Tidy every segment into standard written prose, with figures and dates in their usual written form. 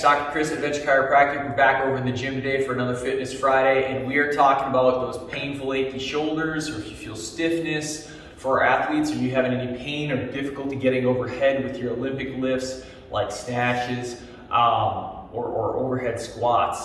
It's Dr. Chris at Chiropractic. We're back over in the gym today for another Fitness Friday, and we are talking about those painful, achy shoulders, or if you feel stiffness for our athletes, or you having any pain or difficulty getting overhead with your Olympic lifts like snatches or overhead squats.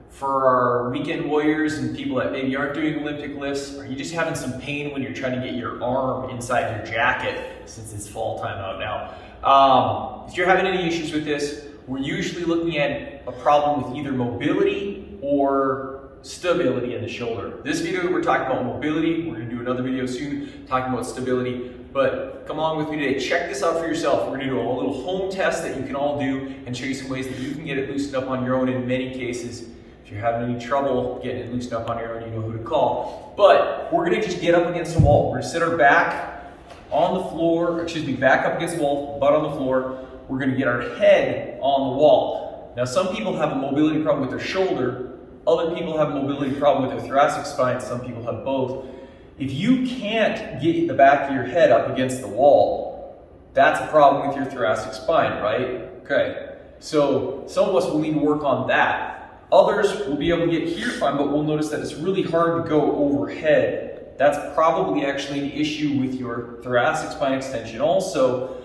For our weekend warriors and people that maybe aren't doing Olympic lifts, are you just having some pain when you're trying to get your arm inside your jacket, since it's fall time out now? If you're having any issues with this, we're usually looking at a problem with either mobility or stability in the shoulder. This video, we're talking about mobility. We're going to do another video soon talking about stability, but come along with me today. Check this out for yourself. We're going to do a little home test that you can all do and show you some ways that you can get it loosened up on your own in many cases. If you're having any trouble getting it loosened up on your own, you know who to call. But we're going to just get up against the wall. We're going to sit our back on the floor, back up against the wall, butt on the floor. We're going to get our head on the wall. Now, some people have a mobility problem with their shoulder. Other people have a mobility problem with their thoracic spine. Some people have both. If you can't get the back of your head up against the wall, that's a problem with your thoracic spine, right? Okay. So some of us will need to work on that. Others will be able to get here fine, but we'll notice that it's really hard to go overhead. That's probably actually an issue with your thoracic spine extension also,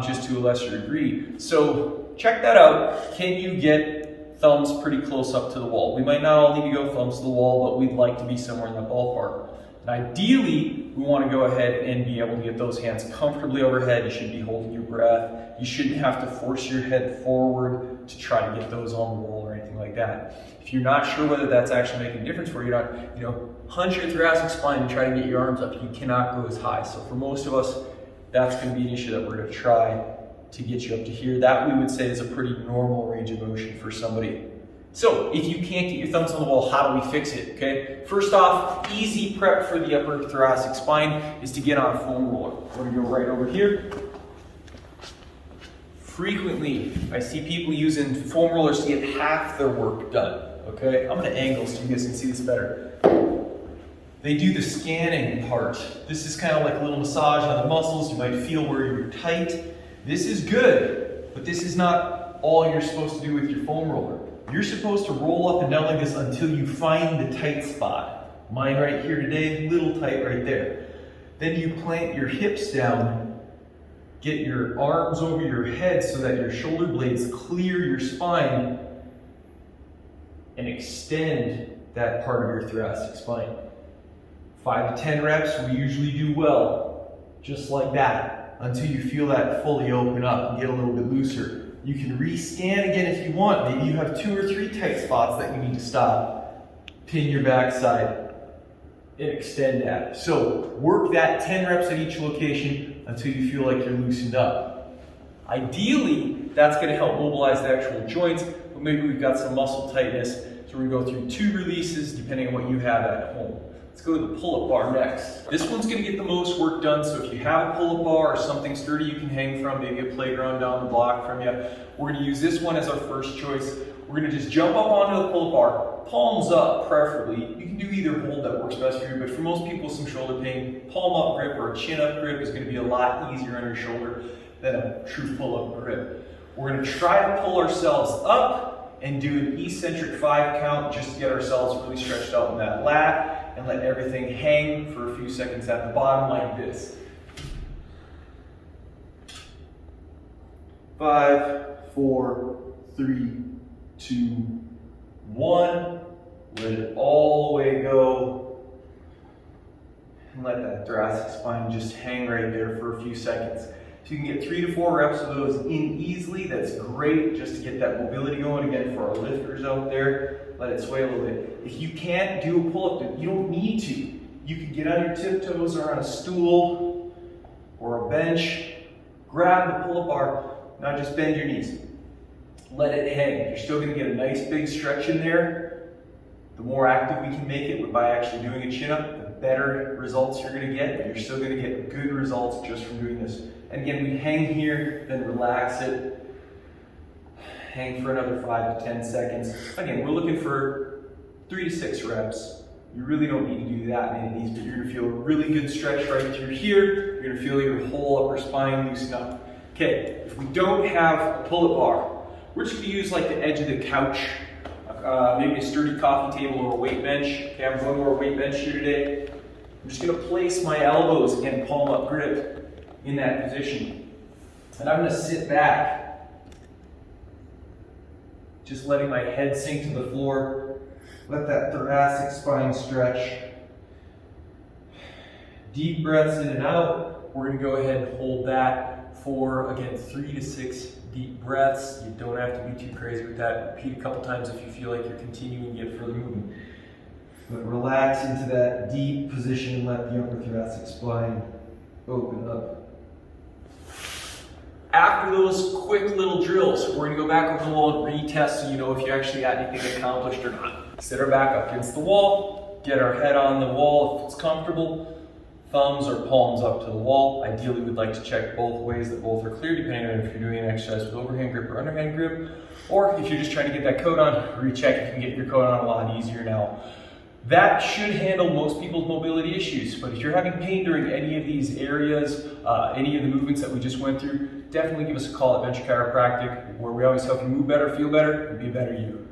just to a lesser degree. So check that out. Can you get thumbs pretty close up to the wall? We might not all need to go thumbs to the wall, but we'd like to be somewhere in that ballpark. And ideally, we want to go ahead and be able to get those hands comfortably overhead. You should be holding your breath. You shouldn't have to force your head forward to try to get those on the wall or anything like that. If you're not sure whether that's actually making a difference for you, hunch your thoracic spine and try to get your arms up. You cannot go as high. So for most of us, that's going to be an issue that we're going to try to get you up to here. That we would say is a pretty normal range of motion for somebody. So if you can't get your thumbs on the wall, how do we fix it? Okay. First off, easy prep for the upper thoracic spine is to get on a foam roller. We're going to go right over here. Frequently, I see people using foam rollers to get half their work done. Okay, I'm going to angle so you guys can see this better. They do the scanning part. This is kind of like a little massage on the muscles. You might feel where you're tight. This is good, but this is not all you're supposed to do with your foam roller. You're supposed to roll up and down like this until you find the tight spot. Mine right here today, little tight right there. Then you plant your hips down, get your arms over your head so that your shoulder blades clear your spine, and extend that part of your thoracic spine. 5 to 10 reps, we usually do well, just like that, until you feel that fully open up and get a little bit looser. You can re-scan again if you want. Maybe you have 2 or 3 tight spots that you need to stop. Pin your backside and extend that. So work that 10 reps at each location until you feel like you're loosened up. Ideally, that's going to help mobilize the actual joints, but maybe we've got some muscle tightness, so we're going to go through 2 releases depending on what you have at home. Let's go to the pull-up bar next. This one's going to get the most work done, so if you have a pull-up bar or something sturdy you can hang from, maybe a playground down the block from you, we're going to use this one as our first choice. We're going to just jump up onto the pull-up bar, palms up preferably. You can do either hold, that works best for you, but for most people with some shoulder pain, palm up grip or a chin up grip is going to be a lot easier on your shoulder than a true pull-up grip. We're going to try to pull ourselves up and do an eccentric 5 count just to get ourselves really stretched out in that lat, and let everything hang for a few seconds at the bottom like this. 5, 4, 3, 2, 1. Let it all the way go. And let that thoracic spine just hang right there for a few seconds. If you can get 3 to 4 reps of those in easily, that's great, just to get that mobility going. Again, for our lifters out there, let it sway a little bit. If you can't do a pull-up, you don't need to. You can get on your tiptoes or on a stool or a bench, grab the pull-up bar, now just bend your knees. Let it hang. You're still going to get a nice big stretch in there. The more active we can make it by actually doing a chin-up, the better results you're going to get, but you're still going to get good results just from doing this. And again, we hang here, then relax it. Hang for another 5 to 10 seconds. Again, we're looking for 3 to 6 reps. You really don't need to do that many of these, but you're going to feel a really good stretch right through here. You're going to feel your whole upper spine loosen up. Okay, if we don't have a pull-up bar, We're just gonna use like the edge of the couch, maybe a sturdy coffee table or a weight bench. Okay, I'm going to our weight bench here today. I'm just gonna place my elbows, again, palm up grip in that position. And I'm gonna sit back, just letting my head sink to the floor. Let that thoracic spine stretch. Deep breaths in and out. We're gonna go ahead and hold that for, again, 3 to 6 deep breaths. You don't have to be too crazy with that. Repeat a couple times if you feel like you're continuing to get further movement. But relax into that deep position and let the upper thoracic spine open up. After those quick little drills, we're gonna go back over the wall and retest so you know if you actually got anything accomplished or not. Sit our back up against the wall, get our head on the wall if it's comfortable, thumbs or palms up to the wall. Ideally, we'd like to check both ways that both are clear, depending on if you're doing an exercise with overhand grip or underhand grip, or if you're just trying to get that coat on, recheck if you can get your coat on a lot easier now. That should handle most people's mobility issues, but if you're having pain during any of these areas, any of the movements that we just went through, definitely give us a call at Venture Chiropractic, where we always help you move better, feel better, and be a better you.